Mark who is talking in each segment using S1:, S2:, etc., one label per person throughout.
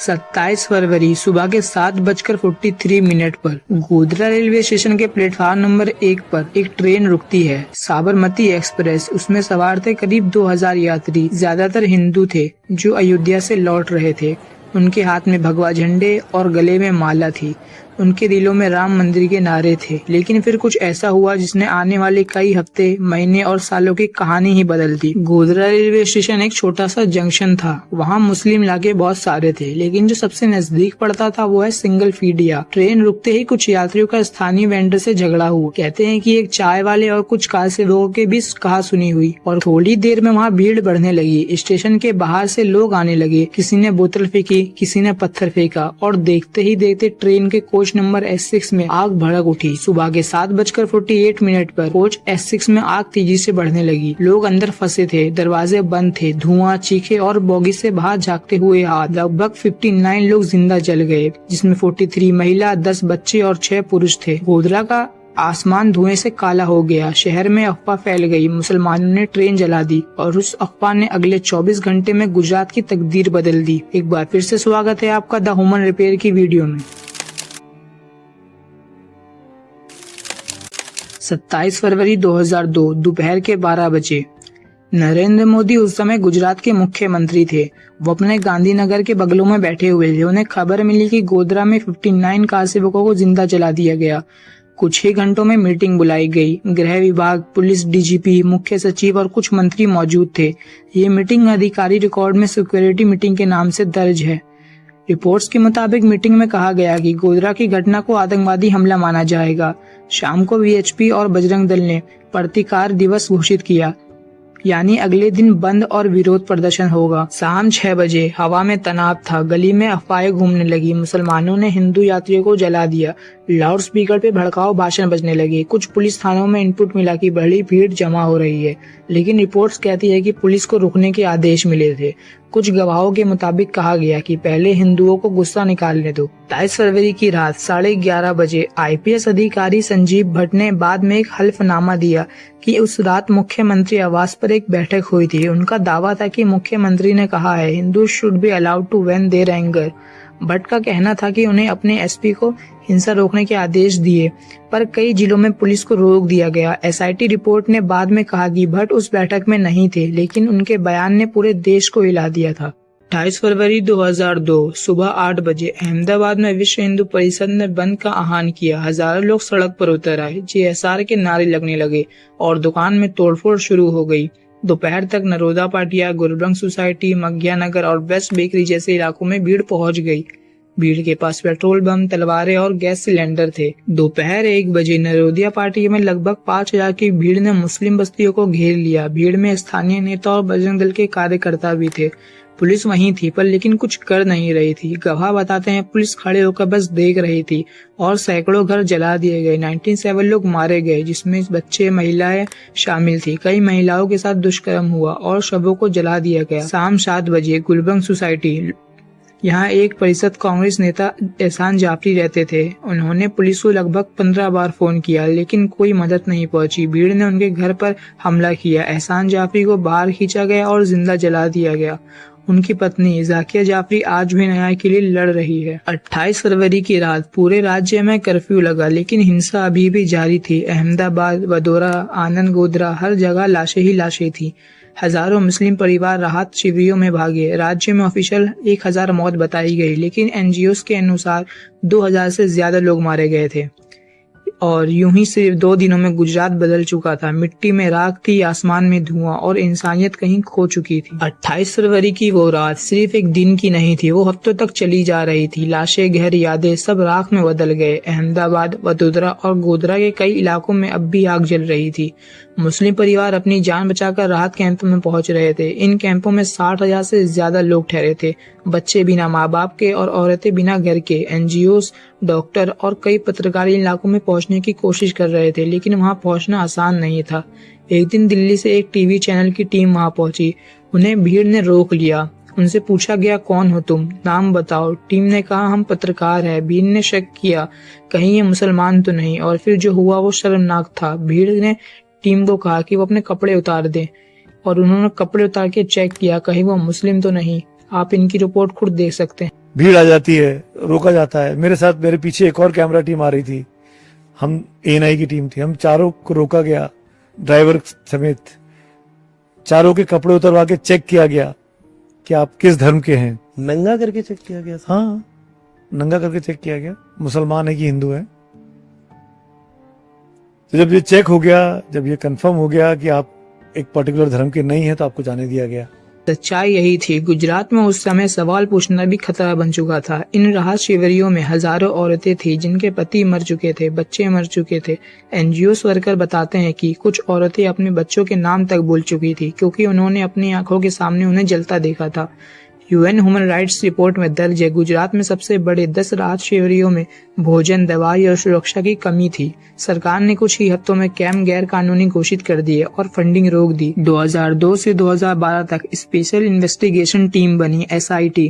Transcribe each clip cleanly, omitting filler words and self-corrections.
S1: 27 फरवरी सुबह के 7:43 पर गोधरा रेलवे स्टेशन के प्लेटफार्म नंबर 1 पर एक ट्रेन रुकती है, साबरमती एक्सप्रेस। उसमें सवार थे करीब 2000 यात्री, ज्यादातर हिंदू थे जो अयोध्या से लौट रहे थे। उनके हाथ में भगवा झंडे और गले में माला थी। उनके दिलों में राम मंदिर के नारे थे। लेकिन फिर कुछ ऐसा हुआ जिसने आने वाले कई हफ्ते, महीने और सालों की कहानी ही बदल दी। गोधरा रेलवे स्टेशन एक छोटा सा जंक्शन था। वहाँ मुस्लिम इलाके बहुत सारे थे, लेकिन जो सबसे नजदीक पड़ता था वो है सिंगल फीडिया। ट्रेन रुकते ही कुछ यात्रियों का स्थानीय वेंडर से झगड़ा हुआ। कहते हैं कि एक चाय वाले और कुछ कार सेवकों के बीच कहा सुनी हुई और थोड़ी देर में वहाँ भीड़ बढ़ने लगी। स्टेशन के बाहर से लोग आने लगे। किसी ने बोतल फेंकी, किसी ने पत्थर फेंका और देखते ही देखते ट्रेन के कोच नंबर S6 में आग भड़क उठी। सुबह के 7:48 पर कोच S6 में आग तेजी से बढ़ने लगी। लोग अंदर फंसे थे, दरवाजे बंद थे, धुआं, चीखे और बोगी से बाहर झांकते हुए हाथ। लगभग 59 लोग जिंदा जल गए, जिसमें 43 महिला, 10 बच्चे और 6 पुरुष थे। गोधरा का आसमान धुएं से काला हो गया। शहर में अफवाह फैल गई। मुसलमानों ने ट्रेन जला दी और उस अफवाह ने अगले 24 घंटे में गुजरात की तकदीर बदल दी। एक बार फिर से स्वागत है आपका द ह्यूमन रिपेयर की वीडियो में। 27 फरवरी 2002 दोपहर के 12 बजे। नरेंद्र मोदी उस समय गुजरात के मुख्यमंत्री थे। वो अपने गांधीनगर के बगलों में बैठे हुए थे। उन्हें खबर मिली कि गोधरा में 59 कार सेवकों को जिंदा जला दिया गया। कुछ ही घंटों में मीटिंग बुलाई गई। गृह विभाग, पुलिस डीजीपी, मुख्य सचिव और कुछ मंत्री मौजूद थे। ये मीटिंग अधिकारी रिकॉर्ड में सिक्योरिटी मीटिंग के नाम से दर्ज है। रिपोर्ट्स के मुताबिक मीटिंग में कहा गया कि गोधरा की घटना को आतंकवादी हमला माना जाएगा। शाम को वीएचपी और बजरंग दल ने प्रतिकार दिवस घोषित किया, यानी अगले दिन बंद और विरोध प्रदर्शन होगा। शाम 6 बजे हवा में तनाव था। गली में अफवाहें घूमने लगी। मुसलमानों ने हिंदू यात्रियों को जला दिया। लाउड स्पीकर पे भड़काऊ भाषण बजने लगे। कुछ पुलिस थानों में इनपुट मिला कि बड़ी भीड़ जमा हो रही है, लेकिन रिपोर्ट्स कहती है कि पुलिस को रुकने के आदेश मिले थे। कुछ गवाहों के मुताबिक कहा गया कि पहले हिंदुओं को गुस्सा निकालने दो। 22 फरवरी की रात 11:30 बजे आईपीएस अधिकारी संजीव भट्ट ने बाद में एक हल्फनामा दिया कि उस रात मुख्यमंत्री आवास पर एक बैठक हुई थी। उनका दावा था कि मुख्यमंत्री ने कहा है, Hindu should be allowed to vent their anger. Bhatt का कहना था कि उन्हें अपने एसपी को हिंसा रोकने के आदेश दिए, पर कई जिलों में पुलिस को रोक दिया गया। एसआईटी रिपोर्ट ने बाद में कहा कि भट्ट उस बैठक में नहीं थे, लेकिन उनके बयान ने पूरे देश को हिला दिया था। 28 फरवरी 2002 सुबह 8 बजे अहमदाबाद में विश्व हिंदू परिषद ने बंद का आह्वान किया। हजारों लोग सड़क पर उतर आए, जेएसआर के नारे लगने लगे और दुकान में तोड़फोड़ शुरू हो गई। दोपहर तक नरोदा पाटिया, गुरुबंग सोसाइटी, मग्या नगर और वेस्ट बेकरी जैसे इलाकों में भीड़ पहुंच गई। भीड़ के पास पेट्रोल बम, तलवारें और गैस सिलेंडर थे। दोपहर 1 बजे नरोदिया पार्टी में लगभग 5000 की भीड़ ने मुस्लिम बस्तियों को घेर लिया। भीड़ में स्थानीय नेता और बजरंग दल के कार्यकर्ता भी थे। पुलिस वहीं थी, पर लेकिन कुछ कर नहीं रही थी। गवाह बताते हैं, पुलिस खड़े होकर बस देख रही थी और सैकड़ों घर जला दिए गए। 97 लोग मारे गए, जिसमें बच्चे, महिलाएं शामिल थी। कई महिलाओं के साथ दुष्कर्म हुआ और शवों को जला दिया गया। शाम 7 बजे गुलबंग सोसाइटी, यहाँ एक परिषद कांग्रेस नेता एहसान जाफरी रहते थे। उन्होंने पुलिस को लगभग 15 बार फोन किया, लेकिन कोई मदद नहीं पहुंची। भीड़ ने उनके घर पर हमला किया। एहसान जाफरी को बाहर खींचा गया और जिंदा जला दिया गया। उनकी पत्नी जाकिया जाफरी आज भी न्याय के लिए लड़ रही है। 28 फरवरी की रात पूरे राज्य में कर्फ्यू लगा, लेकिन हिंसा अभी भी जारी थी। अहमदाबाद, वडोदरा, आनंद, गोधरा, हर जगह लाशें ही लाशें थी। हजारों मुस्लिम परिवार राहत शिविरों में भागे। राज्य में ऑफिशियल 1000 मौत बताई गई, लेकिन एनजीओ के अनुसार 2000 से ज्यादा लोग मारे गए थे। और यूं ही सिर्फ 2 दिनों में गुजरात बदल चुका था। मिट्टी में राख थी, आसमान में धुआं और इंसानियत कहीं खो चुकी थी। 28 फरवरी की वो रात सिर्फ एक दिन की नहीं थी, वो हफ्तों तक चली जा रही थी। लाशें, गहरी यादें सब राख में बदल गए। अहमदाबाद, वडोदरा और गोधरा के कई इलाकों में अब भी आग जल रही थी। मुस्लिम परिवार अपनी जान बचाकर राहत कैंपों में पहुंच रहे थे। इन कैंपों में 60,000 से ज्यादा लोग ठहरे थे। बच्चे बिना माँ बाप के और औरतें बिना घर के। एनजीओ, डॉक्टर और कई पत्रकार इन इलाकों में पहुंचने की कोशिश कर रहे थे, लेकिन वहां पहुंचना आसान नहीं था। एक दिन दिल्ली से एक टीवी चैनल की टीम वहां पहुंची। उन्हें भीड़ ने रोक लिया। उनसे पूछा गया, कौन हो तुम, नाम बताओ। टीम ने कहा, हम पत्रकार हैं। भीड़ ने शक किया, कहीं ये मुसलमान तो नहीं। और फिर जो हुआ वो शर्मनाक था। भीड़ ने टीम को कहा कि वो अपने कपड़े उतार दें, और उन्होंने कपड़े उतार के चेक किया, कहीं वो मुस्लिम तो नहीं। आप इनकी रिपोर्ट खुद देख सकते हैं।
S2: भीड़ आ जाती है, रोका जाता है। मेरे साथ मेरे पीछे एक और कैमरा टीम आ रही थी, हम एएनआई की टीम थी, हम चारों को रोका गया, ड्राइवर समेत। चारों के कपड़े उतरवा के चेक किया गया कि आप किस धर्म के हैं।
S3: नंगा करके चेक किया गया?
S2: हाँ, नंगा करके चेक किया गया, मुसलमान है कि हिंदू है। तो जब ये चेक हो गया, जब ये कंफर्म हो गया कि आप एक पर्टिकुलर धर्म के नहीं है, तो आपको जाने दिया गया।
S1: सच्चाई यही थी। गुजरात में उस समय सवाल पूछना भी खतरा बन चुका था। इन राहत शिविरों में हजारों औरतें थी जिनके पति मर चुके थे, बच्चे मर चुके थे। एनजीओ वर्कर बताते हैं कि कुछ औरतें अपने बच्चों के नाम तक भूल चुकी थी क्योंकि उन्होंने अपनी आंखों के सामने उन्हें जलता देखा था। यूएन ह्यूमन राइट्स रिपोर्ट में दर्ज है, गुजरात में सबसे बड़े 10 राहत शिविरों में भोजन, दवाई और सुरक्षा की कमी थी। सरकार ने कुछ ही हफ्तों में कैंप गैर कानूनी घोषित कर दिए और फंडिंग रोक दी। 2002 से 2012 तक स्पेशल इन्वेस्टिगेशन टीम बनी SIT,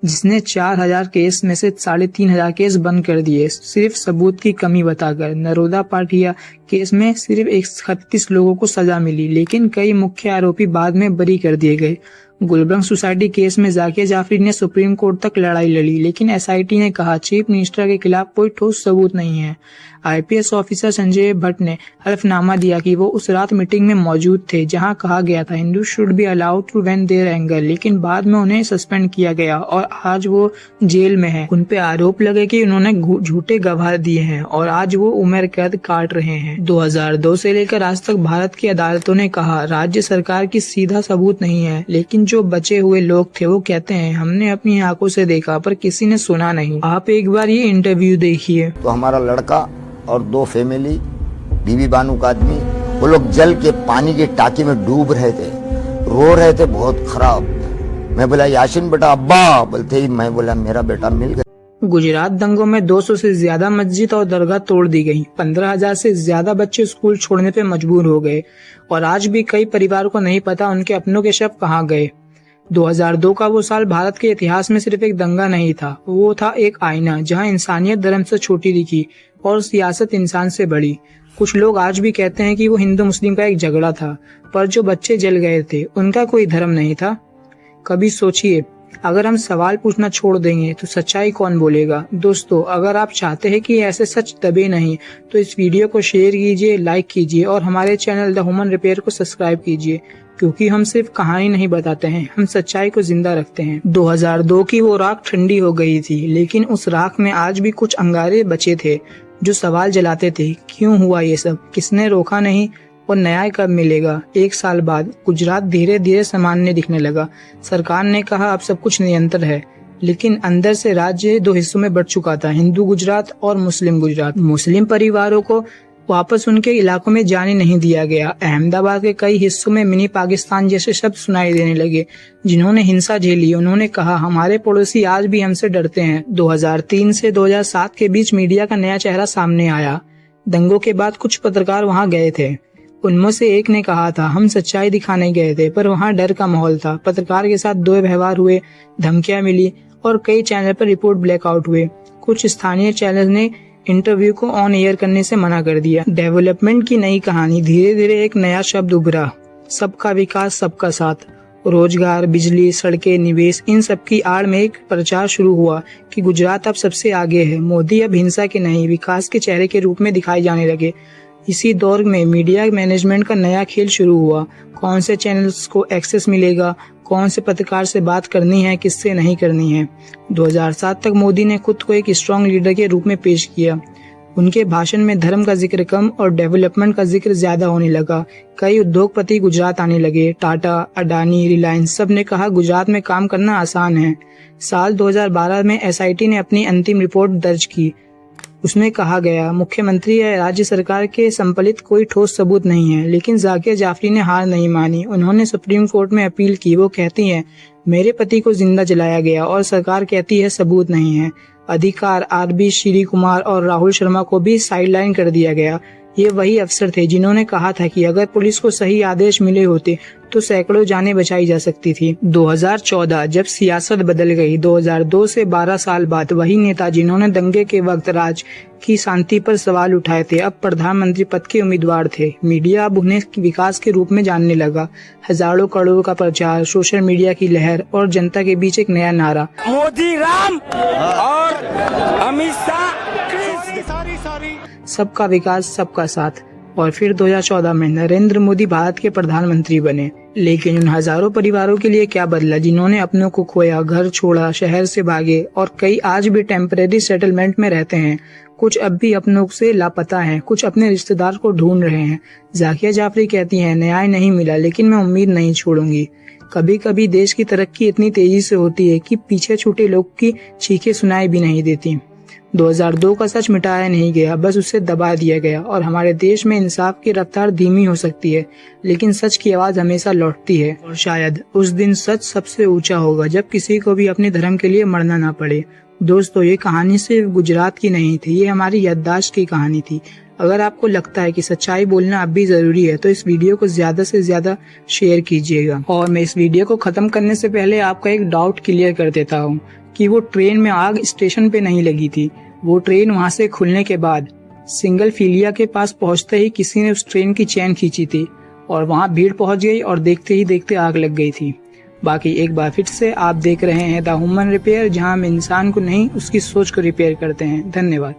S1: जिसने 4000 केस में से 3500 केस बंद कर दिए, सिर्फ सबूत की कमी बताकर। नरोदा पाटिया केस में सिर्फ 31 लोगों को सजा मिली, लेकिन कई मुख्य आरोपी बाद में बरी कर दिए गए। गुलबर्ग सोसाइटी केस में जाकिया जाफरी ने सुप्रीम कोर्ट तक लड़ाई लड़ी, लेकिन SIT ने कहा चीफ मिनिस्टर के खिलाफ कोई ठोस सबूत नहीं है। IPS ऑफिसर संजय भट्ट ने हल्फनामा दिया कि वो उस रात मीटिंग में मौजूद थे जहां कहा गया था Hindu should be allowed to vent their anger, लेकिन बाद में उन्हें सस्पेंड किया गया और आज वो जेल में है। उन पे आरोप लगे कि उन्होंने झूठे गवाह दिए हैं और आज वो उम्र कैद काट रहे हैं। 2002 से लेकर आज तक भारत की अदालतों ने कहा राज्य सरकार की सीधा सबूत नहीं है, लेकिन जो बचे हुए लोग थे वो कहते हैं हमने अपनी आंखों से देखा पर किसी ने सुना नहीं। आप एक बार ये इंटरव्यू देखिए।
S4: तो हमारा लड़का और 2 फैमिली, बीबी बानू का आदमी, वो लोग जल के पानी की टाकी में डूब रहे थे, रो रहे थे बहुत खराब। मैं बोला याशीन बेटा, अब्बा बोलते ही मैं बोला मेरा बेटा मिल गया।
S1: गुजरात दंगों में 200 से ज्यादा मस्जिद और दरगाह तोड़ दी गई, 15,000 से ज्यादा बच्चे स्कूल छोड़ने पे मजबूर हो गए और आज भी कई परिवारों को नहीं पता उनके अपनों के शव कहाँ गए। 2002 का वो साल भारत के इतिहास में सिर्फ एक दंगा नहीं था, वो था एक आईना जहां इंसानियत धर्म से छोटी दिखी और सियासत इंसान से बड़ी। कुछ लोग आज भी कहते हैं कि वो हिंदू मुस्लिम का एक झगड़ा था, पर जो बच्चे जल गए थे उनका कोई धर्म नहीं था। कभी सोचिए, अगर हम सवाल पूछना छोड़ देंगे तो सच्चाई कौन बोलेगा? दोस्तों, अगर आप चाहते हैं कि ऐसे सच दबे नहीं तो इस वीडियो को शेयर कीजिए, लाइक कीजिए और हमारे चैनल द ह्यूमन रिपेयर को सब्सक्राइब कीजिए, क्योंकि हम सिर्फ कहानी नहीं बताते हैं, हम सच्चाई को जिंदा रखते हैं। 2002 की वो राख ठंडी हो गई थी, लेकिन उस राख में आज भी कुछ अंगारे बचे थे जो सवाल जलाते थे, क्यों हुआ ये सब, किसने रोका नहीं और न्याय कब मिलेगा? 1 साल बाद गुजरात धीरे धीरे सामान्य दिखने लगा। सरकार ने कहा अब सब कुछ नियंत्रण है, लेकिन अंदर से राज्य 2 हिस्सों में बंट चुका था, हिंदू गुजरात और मुस्लिम गुजरात। मुस्लिम परिवारों को वापस उनके इलाकों में जाने नहीं दिया गया। अहमदाबाद के कई हिस्सों में मिनी पाकिस्तान जैसे शब्द सुनाई देने लगे। जिन्होंने हिंसा झेली उन्होंने कहा हमारे पड़ोसी आज भी हमसे डरते हैं। 2003 से 2007 के बीच मीडिया का नया चेहरा सामने आया। दंगों के बाद कुछ पत्रकार वहां गए थे, उनमें से एक ने कहा था हम सच्चाई दिखाने गए थे, पर वहां डर का माहौल था। पत्रकार के साथ दुर्व्यवहार हुए, धमकियां मिली और कई चैनल पर रिपोर्ट ब्लैकआउट हुए। कुछ स्थानीय चैनल ने इंटरव्यू को ऑन एयर करने से मना कर दिया। डेवलपमेंट की नई कहानी, धीरे धीरे एक नया शब्द उभरा, सबका विकास सबका साथ। रोजगार, बिजली, सड़कें, निवेश, इन सब की आड़ में एक प्रचार शुरू हुआ कि गुजरात अब सबसे आगे है। मोदी अब हिंसा के नहीं विकास के चेहरे के रूप में दिखाई जाने लगे। इसी दौर में मीडिया मैनेजमेंट का नया खेल शुरू हुआ। कौन से चैनल्स को एक्सेस मिलेगा, कौन से पत्रकार से बात करनी है, किससे नहीं करनी है। 2007 तक मोदी ने खुद को एक स्ट्रॉन्ग लीडर के रूप में पेश किया। उनके भाषण में धर्म का जिक्र कम और डेवलपमेंट का जिक्र ज्यादा होने लगा। कई उद्योगपति गुजरात आने लगे, टाटा, अडानी, रिलायंस, सब ने कहा गुजरात में काम करना आसान है। साल 2012 में SIT ने अपनी अंतिम रिपोर्ट दर्ज की। उसमें कहा गया मुख्यमंत्री या राज्य सरकार के संपलित कोई ठोस सबूत नहीं है, लेकिन जाकिया जाफरी ने हार नहीं मानी। उन्होंने सुप्रीम कोर्ट में अपील की। वो कहती हैं मेरे पति को जिंदा जलाया गया और सरकार कहती है सबूत नहीं है। अधिकार RB श्री कुमार और राहुल शर्मा को भी साइडलाइन कर दिया गया। ये वही अफसर थे जिन्होंने कहा था कि अगर पुलिस को सही आदेश मिले होते तो सैकड़ों जानें बचाई जा सकती थी। 2014 जब सियासत बदल गई, 2002 से 12 साल बाद वही नेता जिन्होंने दंगे के वक्त राज्य की शांति पर सवाल उठाए थे, अब प्रधानमंत्री पद के उम्मीदवार थे। मीडिया अब उन्हें विकास के रूप में जानने लगा। हजारों करोड़ का प्रचार, सोशल मीडिया की लहर और जनता के बीच एक नया नारा,
S3: मोदी राम और अमित शाह
S1: सबका विकास सबका साथ। और फिर 2014 में नरेंद्र मोदी भारत के प्रधानमंत्री बने। लेकिन उन हजारों परिवारों के लिए क्या बदला जिन्होंने अपनों को खोया, घर छोड़ा, शहर से भागे और कई आज भी टेम्परेरी सेटलमेंट में रहते हैं। कुछ अब भी अपनों से लापता हैं, कुछ अपने रिश्तेदार को ढूंढ रहे हैं। जाकिया जाफरी कहती हैं, न्याय नहीं मिला लेकिन मैं उम्मीद नहीं छोड़ूंगी। कभी कभी देश की तरक्की इतनी तेजी से होती है कि पीछे छूटे लोग की चीखें सुनाई भी नहीं देती। 2002 का सच मिटाया नहीं गया, बस उसे दबा दिया गया। और हमारे देश में इंसाफ की रफ्तार धीमी हो सकती है, लेकिन सच की आवाज हमेशा लौटती है। और शायद उस दिन सच सबसे ऊंचा होगा, जब किसी को भी अपने धर्म के लिए मरना ना पड़े। दोस्तों, ये कहानी सिर्फ गुजरात की नहीं थी, ये हमारी याददाश्त की कहानी थी। अगर आपको लगता है कि सच्चाई बोलना अब भी जरूरी है, तो इस वीडियो को ज्यादा से ज्यादा शेयर कीजिएगा। और मैं इस वीडियो को खत्म करने से पहले आपका एक डाउट क्लियर कर देता हूँ कि वो ट्रेन में आग स्टेशन पे नहीं लगी थी। वो ट्रेन वहां से खुलने के बाद सिंगल फिलिया के पास पहुंचते ही किसी ने उस ट्रेन की चैन खींची थी और वहां भीड़ पहुंच गई और देखते ही देखते आग लग गई थी। बाकी एक बार फिर से आप देख रहे हैं द ह्यूमन रिपेयर, जहां हम इंसान को नहीं उसकी सोच को रिपेयर करते हैं। धन्यवाद।